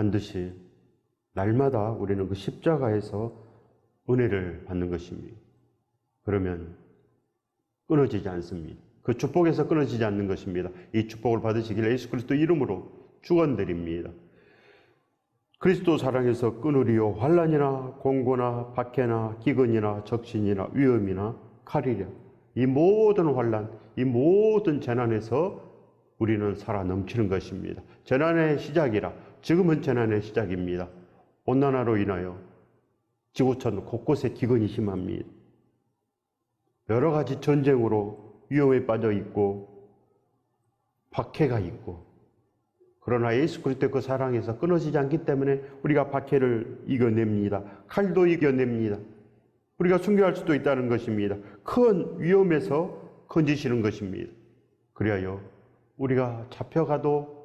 반드시 날마다 우리는 그 십자가에서 은혜를 받는 것입니다. 그러면 끊어지지 않습니다. 그 축복에서 끊어지지 않는 것입니다. 이 축복을 받으시길 예수 그리스도 이름으로 축원드립니다. 그리스도 사랑에서 끊으리요 환난이나 공고나 박해나 기근이나 적신이나 위험이나 칼이랴. 이 모든 환난, 이 모든 재난에서 우리는 살아 넘치는 것입니다. 재난의 시작이라. 지금은 재난의 시작입니다. 온난화로 인하여 지구촌 곳곳에 기근이 심합니다. 여러 가지 전쟁으로 위험에 빠져 있고 박해가 있고, 그러나 예수 그리스도의 그 사랑에서 끊어지지 않기 때문에 우리가 박해를 이겨냅니다. 칼도 이겨냅니다. 우리가 순교할 수도 있다는 것입니다. 큰 위험에서 건지시는 것입니다. 그리하여 우리가 잡혀가도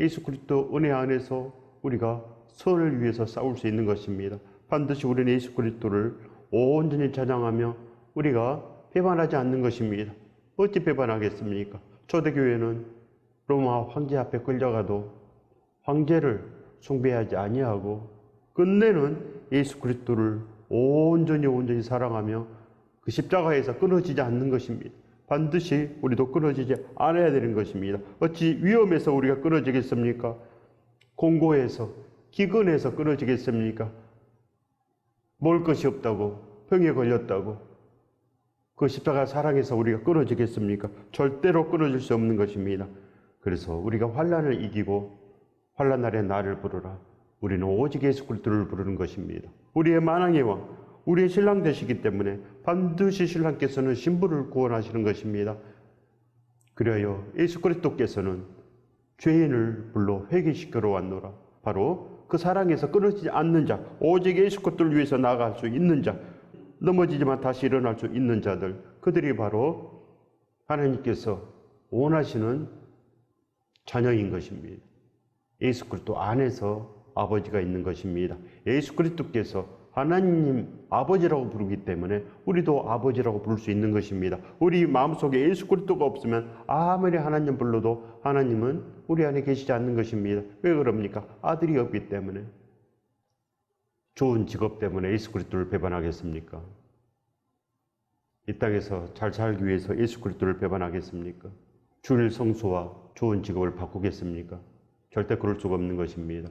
예수 그리스도 은혜 안에서 우리가 선을 위해서 싸울 수 있는 것입니다. 반드시 우리는 예수 그리스도를 온전히 찬양하며 우리가 배반하지 않는 것입니다. 어찌 배반하겠습니까? 초대교회는 로마 황제 앞에 끌려가도 황제를 숭배하지 아니하고 끝내는 예수 그리스도를 온전히 사랑하며 그 십자가에서 끊어지지 않는 것입니다. 반드시 우리도 끊어지지 않아야 되는 것입니다. 어찌 위험에서 우리가 끊어지겠습니까? 공고에서, 기근에서 끊어지겠습니까? 먹을 것이 없다고, 병에 걸렸다고 그 십자가 사랑에서 우리가 끊어지겠습니까? 절대로 끊어질 수 없는 것입니다. 그래서 우리가 환난을 이기고 환난 날에 나를 부르라. 우리는 오직 예수 그리스도를 부르는 것입니다. 우리의 만왕의 왕, 우리의 신랑 되시기 때문에 반드시 신랑께서는 신부를 구원하시는 것입니다. 그리하여 예수 그리스도께서는 죄인을 불러 회개시키러 왔노라. 바로 그 사랑에서 끊어지지 않는 자, 오직 예수 그리스도를 위해서 나아갈 수 있는 자, 넘어지지만 다시 일어날 수 있는 자들, 그들이 바로 하나님께서 원하시는 자녀인 것입니다. 예수 그리스도 안에서 아버지가 있는 것입니다. 예수 그리스도께서 하나님 아버지라고 부르기 때문에 우리도 아버지라고 부를 수 있는 것입니다. 우리 마음속에 예수 그리스도가 없으면 아무리 하나님 불러도 하나님은 우리 안에 계시지 않는 것입니다. 왜 그럽니까? 아들이 없기 때문에. 좋은 직업 때문에 예수 그리스도를 배반하겠습니까? 이 땅에서 잘 살기 위해서 예수 그리스도를 배반하겠습니까? 주일 성수와 좋은 직업을 바꾸겠습니까? 절대 그럴 수가 없는 것입니다.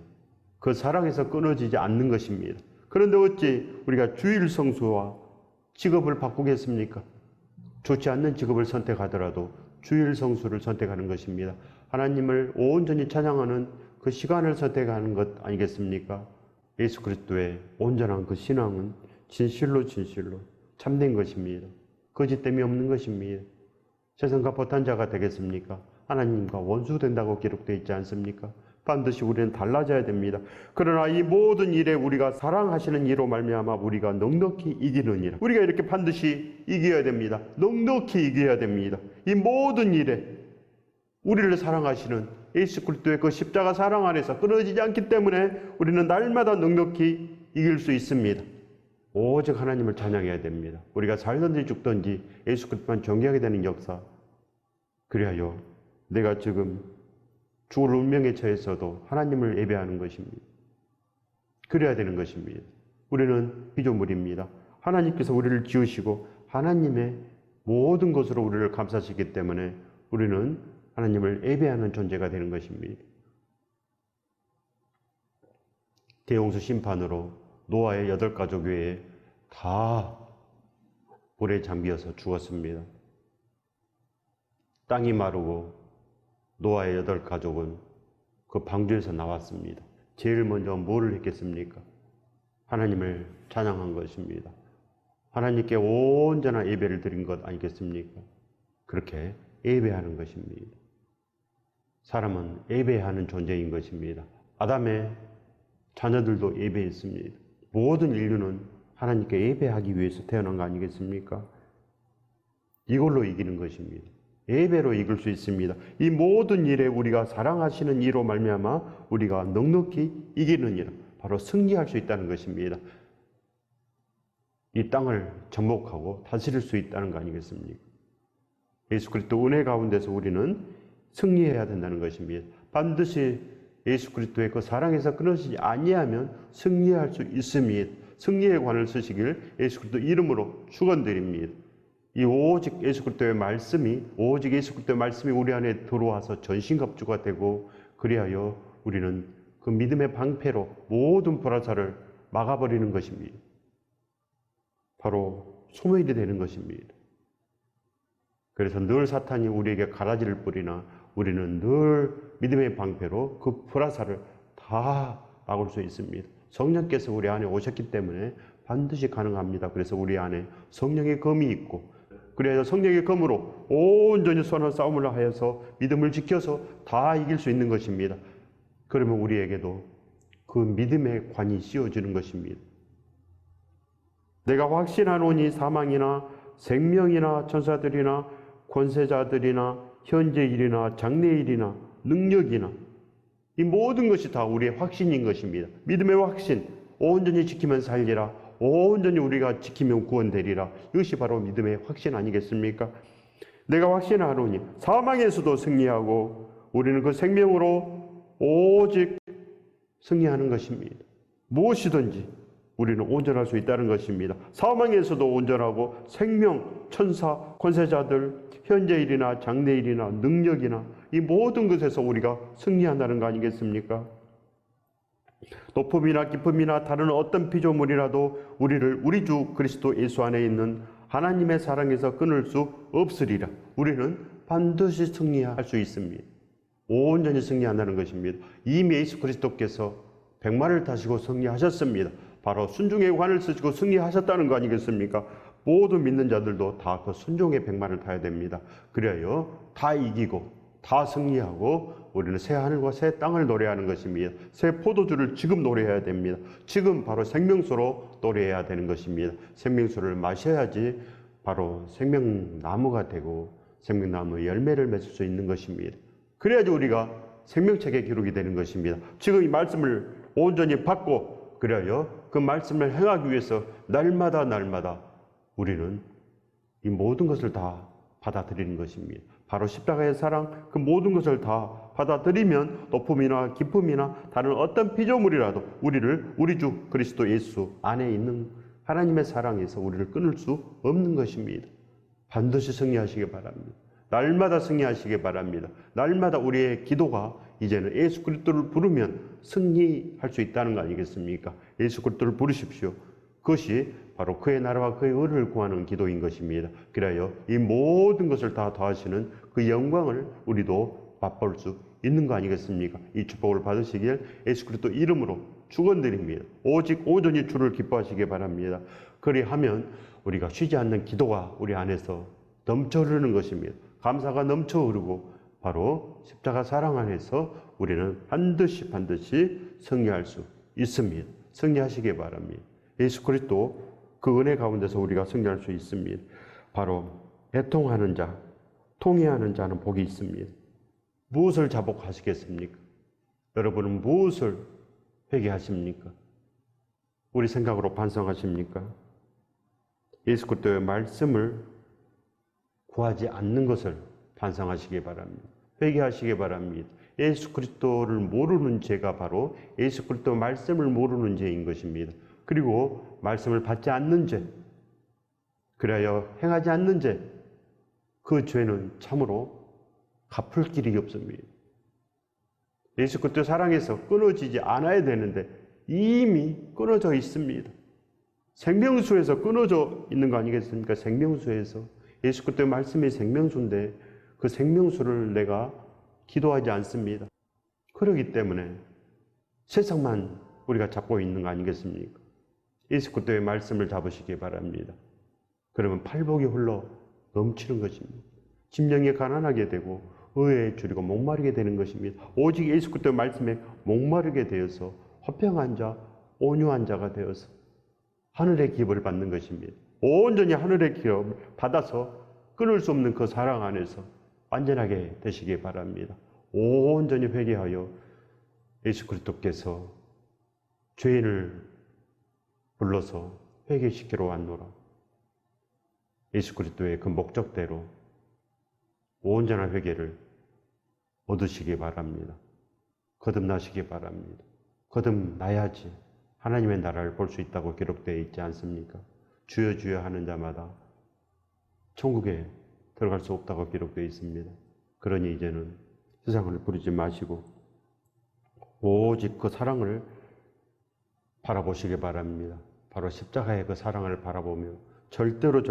그 사랑에서 끊어지지 않는 것입니다. 그런데 어찌 우리가 주일 성수와 직업을 바꾸겠습니까? 좋지 않는 직업을 선택하더라도 주일 성수를 선택하는 것입니다. 하나님을 온전히 찬양하는 그 시간을 선택하는 것 아니겠습니까? 예수 그리스도의 온전한 그 신앙은 진실로 참된 것입니다. 거짓됨이 없는 것입니다. 세상과 버탄자가 되겠습니까? 하나님과 원수된다고 기록되어 있지 않습니까? 반드시 우리는 달라져야 됩니다. 그러나 이 모든 일에 우리가 사랑하시는 이로 말미암아 우리가 넉넉히 이기느니라. 우리가 이렇게 반드시 이겨야 됩니다. 넉넉히 이겨야 됩니다. 이 모든 일에 우리를 사랑하시는 예수 그리스도의 그 십자가 사랑 안에서 끊어지지 않기 때문에 우리는 날마다 넉넉히 이길 수 있습니다. 오직 하나님을 찬양해야 됩니다. 우리가 살든지 죽든지 예수 그리스도만 존경하게 되는 역사. 그리하여 내가 지금 죽을 운명에 처해서도 하나님을 예배하는 것입니다. 그래야 되는 것입니다. 우리는 피조물입니다. 하나님께서 우리를 지으시고 하나님의 모든 것으로 우리를 감싸시기 때문에 우리는 하나님을 예배하는 존재가 되는 것입니다. 대홍수 심판으로 노아의 8가족 외에 다 불에 잠겨서 죽었습니다. 땅이 마르고 노아의 8가족은 그 방주에서 나왔습니다. 제일 먼저 뭐를 했겠습니까? 하나님을 찬양한 것입니다. 하나님께 온전한 예배를 드린 것 아니겠습니까? 그렇게 예배하는 것입니다. 사람은 예배하는 존재인 것입니다. 아담의 자녀들도 예배했습니다. 모든 인류는 하나님께 예배하기 위해서 태어난 거 아니겠습니까? 이걸로 이기는 것입니다. 예배로 이길 수 있습니다. 이 모든 일에 우리가 사랑하시는 이로 말미암아 우리가 넉넉히 이기는 일, 바로 승리할 수 있다는 것입니다. 이 땅을 정복하고 다스릴 수 있다는 거 아니겠습니까? 예수 그리스도 은혜 가운데서 우리는 승리해야 된다는 것입니다. 반드시 예수 그리스도의 그 사랑에서 끊어지지 아니하면 승리할 수 있습니다. 승리의 관을 쓰시길 예수 그리스도 이름으로 축원드립니다. 이 오직 예수 그리스도의 말씀이 우리 안에 들어와서 전신갑주가 되고, 그리하여 우리는 그 믿음의 방패로 모든 불화살을 막아버리는 것입니다. 바로 소멸이 되는 것입니다. 그래서 늘 사탄이 우리에게 가라지를 뿌리나 우리는 늘 믿음의 방패로 그 불화살을 다 막을 수 있습니다. 성령께서 우리 안에 오셨기 때문에 반드시 가능합니다. 그래서 우리 안에 성령의 검이 있고, 그래야 성령의 검으로 온전히 선한 싸움을 하여서 믿음을 지켜서 다 이길 수 있는 것입니다. 그러면 우리에게도 그 믿음의 관이 씌워지는 것입니다. 내가 확신하노니 사망이나 생명이나 천사들이나 권세자들이나 현재일이나 장래일이나 능력이나 이 모든 것이 다 우리의 확신인 것입니다. 믿음의 확신, 온전히 지키면 살리라, 온전히 우리가 지키면 구원되리라. 이것이 바로 믿음의 확신 아니겠습니까? 내가 확신하노니 사망에서도 승리하고 우리는 그 생명으로 오직 승리하는 것입니다. 무엇이든지 우리는 온전할 수 있다는 것입니다. 사망에서도 온전하고 생명, 천사, 권세자들, 현재일이나 장래일이나 능력이나 이 모든 것에서 우리가 승리한다는 거 아니겠습니까? 높음이나 깊음이나 다른 어떤 피조물이라도 우리를 우리 주 그리스도 예수 안에 있는 하나님의 사랑에서 끊을 수 없으리라. 우리는 반드시 승리할 수 있습니다. 온전히 승리한다는 것입니다. 이미 예수 그리스도께서 백마를 타시고 승리하셨습니다. 바로 순종의 관을 쓰시고 승리하셨다는 거 아니겠습니까? 모든 믿는 자들도 다 그 순종의 백마를 타야 됩니다. 그래야 다 이기고 다 승리하고 우리는 새 하늘과 새 땅을 노래하는 것입니다. 새 포도주를 지금 노래해야 됩니다. 지금 바로 생명수로 노래해야 되는 것입니다. 생명수를 마셔야지 바로 생명나무가 되고 생명나무의 열매를 맺을 수 있는 것입니다. 그래야지 우리가 생명책에 기록이 되는 것입니다. 지금 이 말씀을 온전히 받고 그래야 그 말씀을 행하기 위해서 날마다 우리는 이 모든 것을 다 받아들이는 것입니다. 바로 십자가의 사랑, 그 모든 것을 다 받아들이면 높음이나 깊음이나 다른 어떤 피조물이라도 우리를 우리 주 그리스도 예수 안에 있는 하나님의 사랑에서 우리를 끊을 수 없는 것입니다. 반드시 승리하시기 바랍니다. 날마다 승리하시기 바랍니다. 날마다 우리의 기도가 이제는 예수 그리스도를 부르면 승리할 수 있다는 거 아니겠습니까? 예수 그리스도를 부르십시오. 그것이 바로 그의 나라와 그의 의를 구하는 기도인 것입니다. 그래야 이 모든 것을 다 더하시는 그 영광을 우리도 맛볼 수 있는 거 아니겠습니까? 이 축복을 받으시길 예수 그리스도 이름으로 축원드립니다. 오직 온전히 주를 기뻐하시기 바랍니다. 그리하면 우리가 쉬지 않는 기도가 우리 안에서 넘쳐 흐르는 것입니다. 감사가 넘쳐 흐르고 바로 십자가 사랑 안에서 우리는 반드시 승리할 수 있습니다. 승리하시기 바랍니다. 예수 그리스도 그 은혜 가운데서 우리가 승리할 수 있습니다. 바로 애통하는 자, 통회하는 자는 복이 있습니다. 무엇을 자복하시겠습니까? 여러분은 무엇을 회개하십니까? 우리 생각으로 반성하십니까? 예수 그리스도의 말씀을 구하지 않는 것을 반성하시기 바랍니다. 회개하시기 바랍니다. 예수 그리스도를 모르는 죄가 바로 예수 그리스도 말씀을 모르는 죄인 것입니다. 그리고 말씀을 받지 않는 죄, 그래야 행하지 않는 죄, 그 죄는 참으로 갚을 길이 없습니다. 예수 그리스도 사랑에서 끊어지지 않아야 되는데 이미 끊어져 있습니다. 생명수에서 끊어져 있는 거 아니겠습니까? 생명수에서 예수 그리스도의 말씀이 생명수인데 그 생명수를 내가 기도하지 않습니다. 그렇기 때문에 세상만 우리가 잡고 있는 거 아니겠습니까? 예수 그리스도의 말씀을 잡으시기 바랍니다. 그러면 팔복이 흘러 넘치는 것입니다. 심령이 가난하게 되고 의에 줄이고 목마르게 되는 것입니다. 오직 예수 그리스도의 말씀에 목마르게 되어서 화평한 자, 온유한 자가 되어서 하늘의 기업을 받는 것입니다. 온전히 하늘의 기업을 받아서 끊을 수 없는 그 사랑 안에서 완전하게 되시기 바랍니다. 온전히 회개하여 예수 그리스도께서 죄인을 불러서 회개시키러 왔노라. 예수 그리스도의 그 목적대로 온전한 회개를 얻으시기 바랍니다. 거듭나시기 바랍니다. 거듭나야지 하나님의 나라를 볼 수 있다고 기록되어 있지 않습니까? 주여 주여 하는 자마다 천국에 들어갈 수 없다고 기록되어 있습니다. 그러니 이제는 세상을 부르지 마시고 오직 그 사랑을 바라보시기 바랍니다. 바로 십자가의 그 사랑을 바라보며 절대로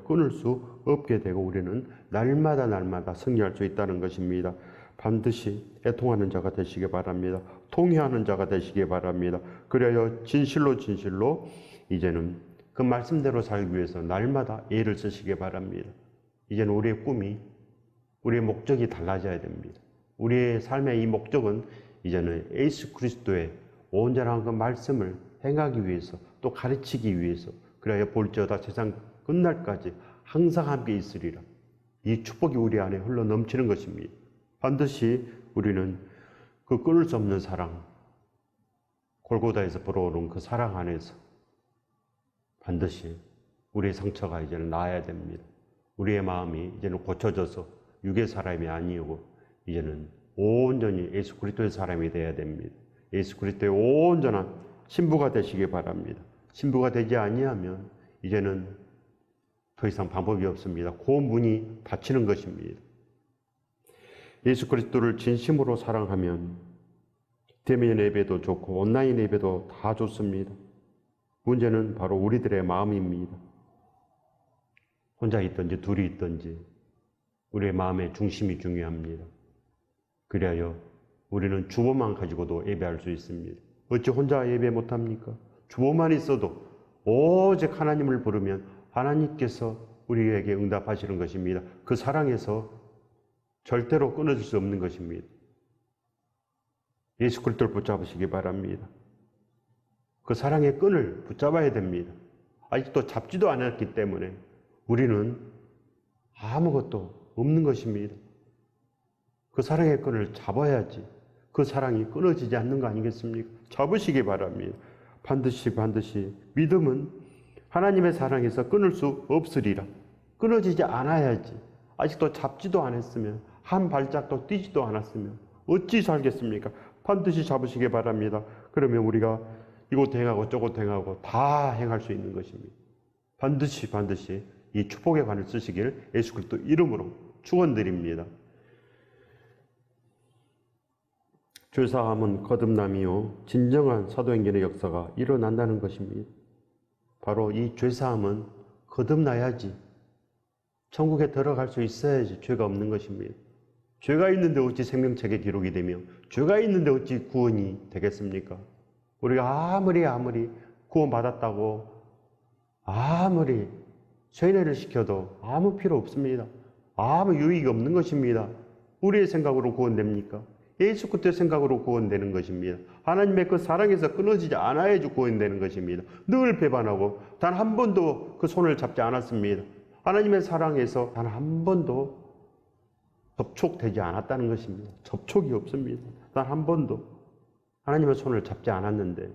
끊을 수 없게 되고 우리는 날마다 승리할 수 있다는 것입니다. 반드시 애통하는 자가 되시기 바랍니다. 통회하는 자가 되시기 바랍니다. 그래야 진실로 이제는 그 말씀대로 살기 위해서 날마다 애를 쓰시기 바랍니다. 이제는 우리의 꿈이, 우리의 목적이 달라져야 됩니다. 우리의 삶의 이 목적은 이제는 예수 그리스도의 온전한 그 말씀을 행하기 위해서, 또 가르치기 위해서, 그래야 볼지어다 세상 끝날까지 항상 함께 있으리라. 이 축복이 우리 안에 흘러 넘치는 것입니다. 반드시 우리는 그 끊을 수 없는 사랑, 골고다에서 불어오는 그 사랑 안에서 반드시 우리의 상처가 이제는 나아야 됩니다. 우리의 마음이 이제는 고쳐져서 육의 사람이 아니고 이제는 온전히 예수 그리스도의 사람이 되어야 됩니다. 예수 그리스도의 온전한 신부가 되시기 바랍니다. 신부가 되지 아니하면 이제는 더 이상 방법이 없습니다. 그 문이 닫히는 것입니다. 예수 그리스도를 진심으로 사랑하면 대면 예배도 좋고 온라인 예배도 다 좋습니다. 문제는 바로 우리들의 마음입니다. 혼자 있든지 둘이 있든지 우리의 마음의 중심이 중요합니다. 그리하여 우리는 주보만 가지고도 예배할 수 있습니다. 어찌 혼자 예배 못합니까? 주보만 있어도 오직 하나님을 부르면 하나님께서 우리에게 응답하시는 것입니다. 그 사랑에서 절대로 끊어질 수 없는 것입니다. 예수 그리스도를 붙잡으시기 바랍니다. 그 사랑의 끈을 붙잡아야 됩니다. 아직도 잡지도 않았기 때문에 우리는 아무것도 없는 것입니다. 그 사랑의 끈을 잡아야지 그 사랑이 끊어지지 않는 거 아니겠습니까? 잡으시기 바랍니다. 반드시 믿음은 하나님의 사랑에서 끊을 수 없으리라. 끊어지지 않아야지. 아직도 잡지도 않았으면, 한 발짝도 뛰지도 않았으면 어찌 살겠습니까? 반드시 잡으시기 바랍니다. 그러면 우리가 이곳 행하고 저곳 행하고 다 행할 수 있는 것입니다. 반드시 이 축복의 관을 쓰시기를 예수 그리스도 이름으로 축원드립니다. 죄사함은 거듭남이요 진정한 사도행전의 역사가 일어난다는 것입니다. 바로 이 죄사함은 거듭나야지 천국에 들어갈 수 있어야지 죄가 없는 것입니다. 죄가 있는데 어찌 생명책에 기록이 되며 죄가 있는데 어찌 구원이 되겠습니까? 우리가 아무리 구원받았다고 아무리 세뇌를 시켜도 아무 필요 없습니다. 아무 유익이 없는 것입니다. 우리의 생각으로 구원됩니까? 예수 그리스도의 생각으로 구원되는 것입니다. 하나님의 그 사랑에서 끊어지지 않아야지 구원되는 것입니다. 늘 배반하고 단 한 번도 그 손을 잡지 않았습니다. 하나님의 사랑에서 단 한 번도 접촉되지 않았다는 것입니다. 접촉이 없습니다. 단 한 번도 하나님의 손을 잡지 않았는데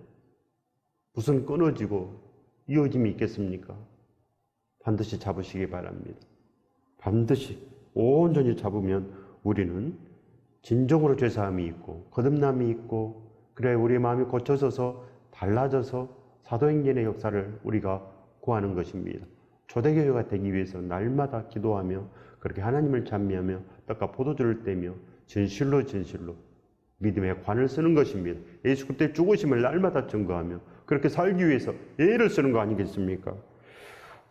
무슨 끊어지고 이어짐이 있겠습니까? 반드시 잡으시기 바랍니다. 반드시 온전히 잡으면 우리는 진정으로 죄사함이 있고 거듭남이 있고 그래 우리의 마음이 고쳐져서 달라져서 사도행전의 역사를 우리가 구하는 것입니다. 초대교회가 되기 위해서 날마다 기도하며 그렇게 하나님을 찬미하며 떡과 포도주를 떼며 진실로 믿음의 관을 쓰는 것입니다. 예수 그리스도의 죽으심을 날마다 증거하며 그렇게 살기 위해서 예를 쓰는 거 아니겠습니까?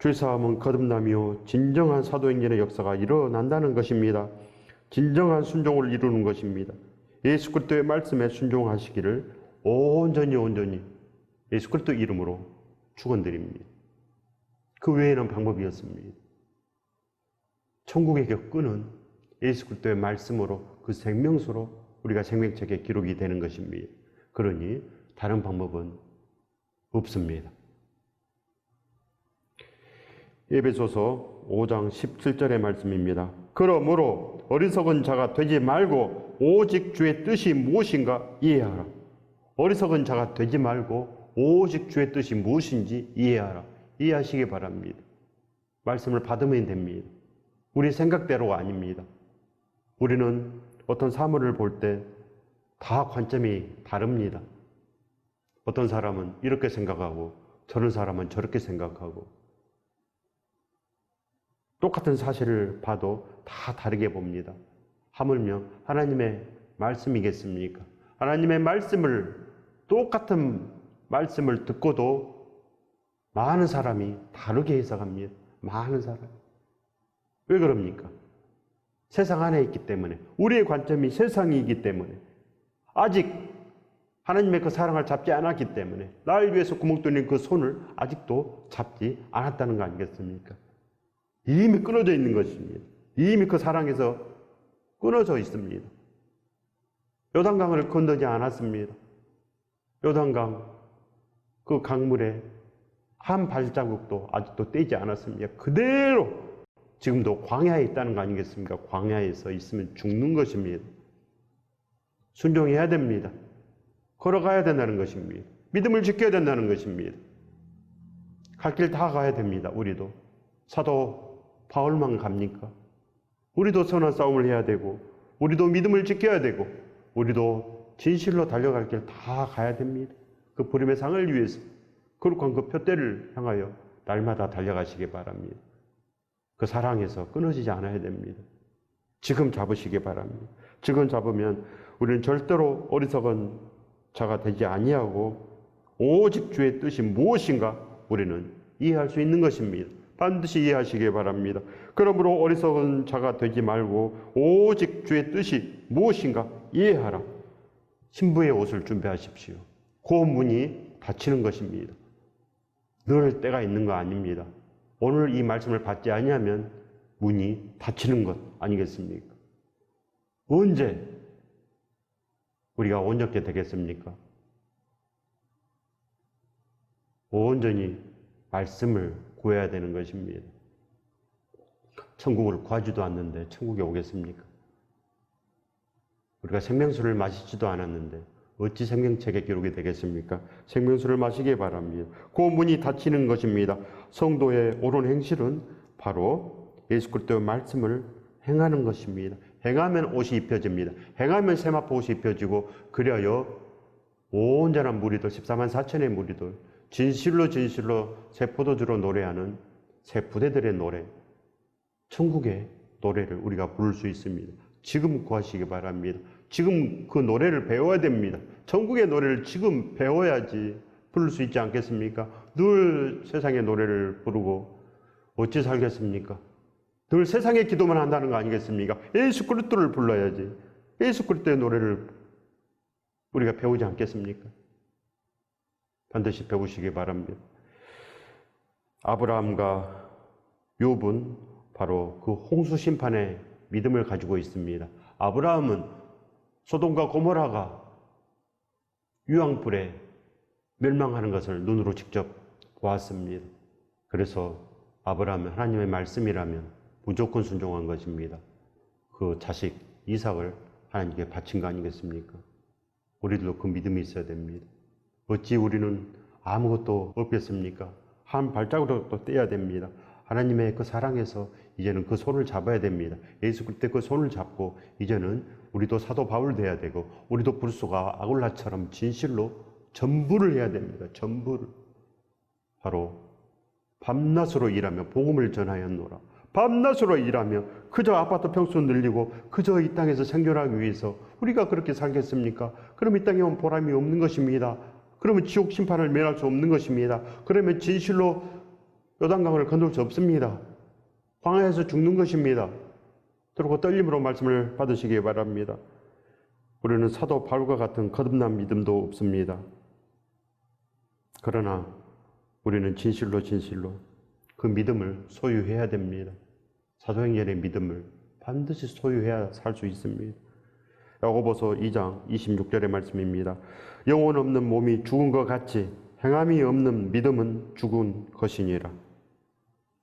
죄사함은 거듭남이요 진정한 사도행전의 역사가 일어난다는 것입니다. 진정한 순종을 이루는 것입니다. 예수 그리스도의 말씀에 순종하시기를 온전히 예수 그리스도 이름으로 축원드립니다. 그 외에는 방법이 없습니다. 천국의 끈은 예수 그리스도의 말씀으로 그 생명수로 우리가 생명책에 기록이 되는 것입니다. 그러니 다른 방법은 없습니다. 에베소서 5장 17절의 말씀입니다. 그러므로 어리석은 자가 되지 말고 오직 주의 뜻이 무엇인가 이해하라. 어리석은 자가 되지 말고 오직 주의 뜻이 무엇인지 이해하라. 이해하시기 바랍니다. 말씀을 받으면 됩니다. 우리 생각대로가 아닙니다. 우리는 어떤 사물을 볼 때 다 관점이 다릅니다. 어떤 사람은 이렇게 생각하고 저런 사람은 저렇게 생각하고 똑같은 사실을 봐도 다 다르게 봅니다. 하물며 하나님의 말씀이겠습니까? 하나님의 말씀을 똑같은 말씀을 듣고도 많은 사람이 다르게 해석합니다. 많은 사람. 왜 그럽니까? 세상 안에 있기 때문에, 우리의 관점이 세상이기 때문에, 아직 하나님의 그 사랑을 잡지 않았기 때문에, 날 위해서 구멍 뚫린 그 손을 아직도 잡지 않았다는 거 아니겠습니까? 이미 끊어져 있는 것입니다. 이미 그 사랑에서 끊어져 있습니다. 요단강을 건너지 않았습니다. 요단강 그 강물에 한 발자국도 아직도 떼지 않았습니다. 그대로 지금도 광야에 있다는 거 아니겠습니까? 광야에서 있으면 죽는 것입니다. 순종해야 됩니다. 걸어가야 된다는 것입니다. 믿음을 지켜야 된다는 것입니다. 갈 길 다 가야 됩니다. 우리도. 사도 바울만 갑니까? 우리도 선한 싸움을 해야 되고, 우리도 믿음을 지켜야 되고, 우리도 진실로 달려갈 길 다 가야 됩니다. 그 부름의 상을 위해서 거룩한 그 표대를 향하여 날마다 달려가시기 바랍니다. 그 사랑에서 끊어지지 않아야 됩니다. 지금 잡으시기 바랍니다. 지금 잡으면 우리는 절대로 어리석은 자가 되지 아니하고 오직 주의 뜻이 무엇인가 우리는 이해할 수 있는 것입니다. 반드시 이해하시기 바랍니다. 그러므로 어리석은 자가 되지 말고 오직 주의 뜻이 무엇인가 이해하라. 신부의 옷을 준비하십시오. 그 문이 닫히는 것입니다. 늘 때가 있는 거 아닙니다. 오늘 이 말씀을 받지 아니하면 문이 닫히는 것 아니겠습니까? 언제 우리가 온전케 되겠습니까? 온전히 말씀을 구해야 되는 것입니다. 천국을 구하지도 않는데 천국에 오겠습니까? 우리가 생명수를 마시지도 않았는데 어찌 생명책에 기록이 되겠습니까? 생명수를 마시기 바랍니다. 그 문이 닫히는 것입니다. 성도의 옳은 행실은 바로 예수 그리스도의 말씀을 행하는 것입니다. 행하면 옷이 입혀집니다. 행하면 세마포 옷이 입혀지고 그리하여 온전한 무리들, 14만 4천의 무리들, 진실로 새 포도주로 노래하는 새 부대들의 노래, 천국의 노래를 우리가 부를 수 있습니다. 지금 구하시기 바랍니다. 지금 그 노래를 배워야 됩니다. 천국의 노래를 지금 배워야지 부를 수 있지 않겠습니까? 늘 세상의 노래를 부르고 어찌 살겠습니까? 늘 세상의 기도만 한다는 거 아니겠습니까? 예수 그리스도를 불러야지. 예수 그리스도의 노래를 우리가 배우지 않겠습니까? 반드시 배우시기 바랍니다. 아브라함과 욥은 바로 그 홍수 심판의 믿음을 가지고 있습니다. 아브라함은 소돔과 고모라가 유황불에 멸망하는 것을 눈으로 직접 보았습니다. 그래서 아브라함은 하나님의 말씀이라면 무조건 순종한 것입니다. 그 자식 이삭을 하나님께 바친 거 아니겠습니까? 우리들도 그 믿음이 있어야 됩니다. 어찌 우리는 아무것도 없겠습니까? 한 발자국도 떼야 됩니다. 하나님의 그 사랑에서 이제는 그 손을 잡아야 됩니다. 예수 그리스도의 그 손을 잡고 이제는 우리도 사도 바울 돼야 되고 우리도 불소가 아굴라처럼 진실로 전부를 해야 됩니다. 전부를. 바로 밤낮으로 일하며 복음을 전하였노라. 밤낮으로 일하며 그저 아파트 평수 늘리고 그저 이 땅에서 생존하기 위해서 우리가 그렇게 살겠습니까? 그럼 이 땅에 온 보람이 없는 것입니다. 그러면 지옥 심판을 면할 수 없는 것입니다. 그러면 진실로 요단강을 건널 수 없습니다. 광야에서 죽는 것입니다. 그리고 떨림으로 말씀을 받으시기 바랍니다. 우리는 사도 바울과 같은 거듭난 믿음도 없습니다. 그러나 우리는 진실로 그 믿음을 소유해야 됩니다. 사도행전의 믿음을 반드시 소유해야 살 수 있습니다. 야고보서 2장 26절의 말씀입니다. 영혼 없는 몸이 죽은 것 같이 행함이 없는 믿음은 죽은 것이니라.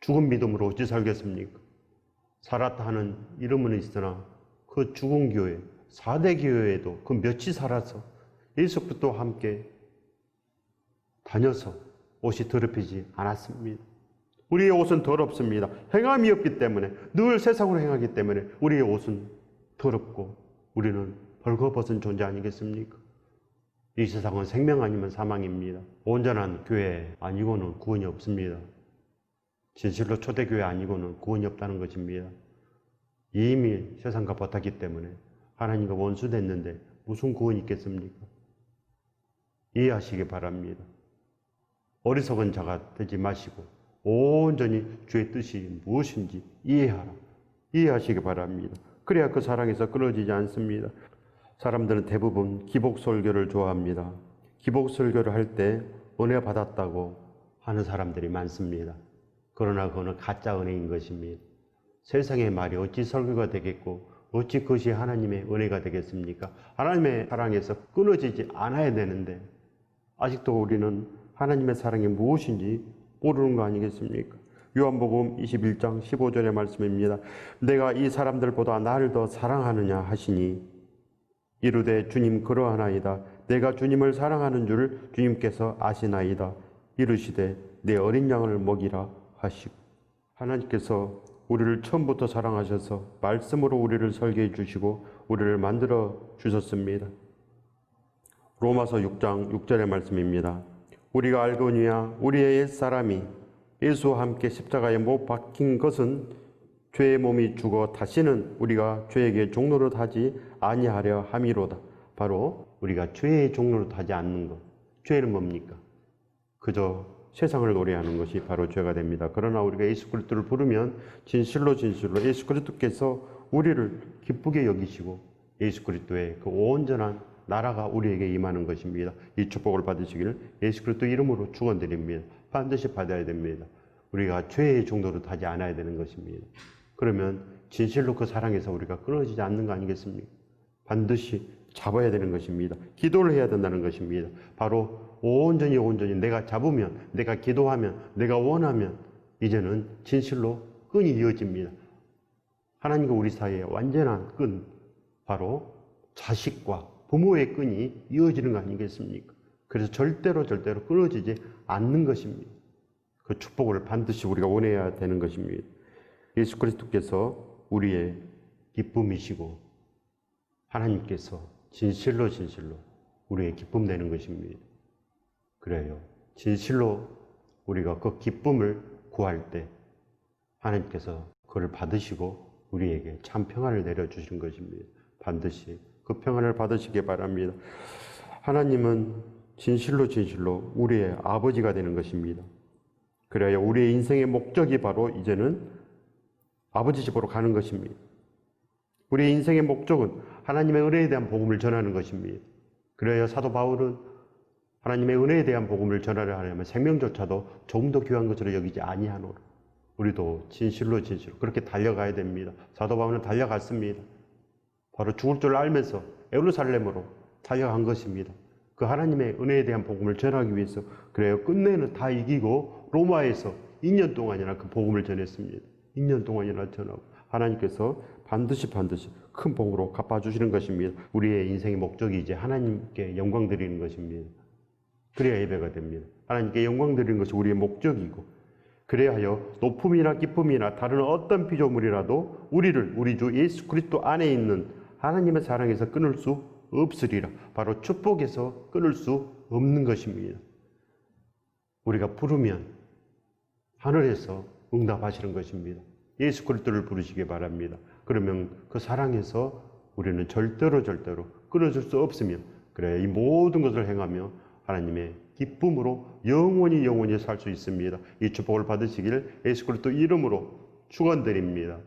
죽은 믿음으로 어찌 살겠습니까? 살았다 하는 이름은 있으나 그 죽은 교회, 4대 교회에도 그 며칠 살아서 예수 그리스도와 함께 다녀서 옷이 더럽히지 않았습니다. 우리의 옷은 더럽습니다. 행함이 없기 때문에, 늘 세상으로 행하기 때문에 우리의 옷은 더럽고 우리는 벌거벗은 존재 아니겠습니까? 이 세상은 생명 아니면 사망입니다. 온전한 교회 아니고는 구원이 없습니다. 진실로 초대교회 아니고는 구원이 없다는 것입니다. 이미 세상과 버탔기 때문에 하나님과 원수됐는데 무슨 구원이 있겠습니까? 이해하시기 바랍니다. 어리석은 자가 되지 마시고 온전히 주의 뜻이 무엇인지 이해하라. 이해하시기 바랍니다. 그래야 그 사랑에서 끊어지지 않습니다. 사람들은 대부분 기복설교를 좋아합니다. 기복설교를 할 때 은혜 받았다고 하는 사람들이 많습니다. 그러나 그거는 가짜 은혜인 것입니다. 세상의 말이 어찌 설교가 되겠고 어찌 그것이 하나님의 은혜가 되겠습니까? 하나님의 사랑에서 끊어지지 않아야 되는데 아직도 우리는 하나님의 사랑이 무엇인지 모르는 거 아니겠습니까? 요한복음 21장 15절의 말씀입니다. 내가 이 사람들보다 나를 더 사랑하느냐 하시니 이르되 주님 그러하나이다. 내가 주님을 사랑하는 줄 주님께서 아시나이다. 이르시되 내 어린 양을 먹이라 하시고 하나님께서 우리를 처음부터 사랑하셔서 말씀으로 우리를 설계해 주시고 우리를 만들어 주셨습니다. 로마서 6장 6절의 말씀입니다. 우리가 알거니와 우리의 옛사람이 예수와 함께 십자가에 못 박힌 것은 죄의 몸이 죽어 다시는 우리가 죄에게 종노릇 하지 아니하려 함이로다. 바로 우리가 죄의 종노릇 하지 않는 것. 죄는 뭡니까? 그저 세상을 노래하는 것이 바로 죄가 됩니다. 그러나 우리가 예수 그리스도를 부르면 진실로 예수 그리스도께서 우리를 기쁘게 여기시고 예수 그리스도의 그 온전한 나라가 우리에게 임하는 것입니다. 이 축복을 받으시기를 예수 그리스도 이름으로 축원드립니다. 반드시 받아야 됩니다. 우리가 죄의 종노릇 하지 않아야 되는 것입니다. 그러면 진실로 그 사랑에서 우리가 끊어지지 않는 거 아니겠습니까? 반드시 잡아야 되는 것입니다. 기도를 해야 된다는 것입니다. 바로 온전히 내가 잡으면, 내가 기도하면, 내가 원하면 이제는 진실로 끈이 이어집니다. 하나님과 우리 사이에 완전한 끈, 바로 자식과 부모의 끈이 이어지는 거 아니겠습니까? 그래서 절대로 끊어지지 않는 것입니다. 그 축복을 반드시 우리가 원해야 되는 것입니다. 예수 그리스도께서 우리의 기쁨이시고 하나님께서 진실로 우리의 기쁨 되는 것입니다. 그래요. 진실로 우리가 그 기쁨을 구할 때 하나님께서 그를 받으시고 우리에게 참 평안을 내려주신 것입니다. 반드시 그 평안을 받으시기 바랍니다. 하나님은 진실로 우리의 아버지가 되는 것입니다. 그래야 우리의 인생의 목적이 바로 이제는 아버지 집으로 가는 것입니다. 우리의 인생의 목적은 하나님의 은혜에 대한 복음을 전하는 것입니다. 그래야 사도 바울은 하나님의 은혜에 대한 복음을 전하려 하려면 생명조차도 조금 더 귀한 것으로 여기지 아니하노라. 우리도 진실로 그렇게 달려가야 됩니다. 사도 바울은 달려갔습니다. 바로 죽을 줄 알면서 예루살렘으로 달려간 것입니다. 그 하나님의 은혜에 대한 복음을 전하기 위해서 그래요. 끝내는 다 이기고 로마에서 2년 동안이나 그 복음을 전했습니다. 2년 동안이나 전하고 하나님께서 반드시 큰 복으로 갚아주시는 것입니다. 우리의 인생의 목적이 이제 하나님께 영광 드리는 것입니다. 그래야 예배가 됩니다. 하나님께 영광 드리는 것이 우리의 목적이고 그래야 하여 높음이나 기쁨이나 다른 어떤 피조물이라도 우리 주 예수 그리스도 안에 있는 하나님의 사랑에서 끊을 수 없으리라. 바로 축복에서 끊을 수 없는 것입니다. 우리가 부르면 하늘에서 응답하시는 것입니다. 예수 그리스도를 부르시기 바랍니다. 그러면 그 사랑에서 우리는 절대로 끊어질 수 없으며 그래 이 모든 것을 행하며 하나님의 기쁨으로 영원히 살 수 있습니다. 이 축복을 받으시기를 예수 그리스도 이름으로 축원드립니다.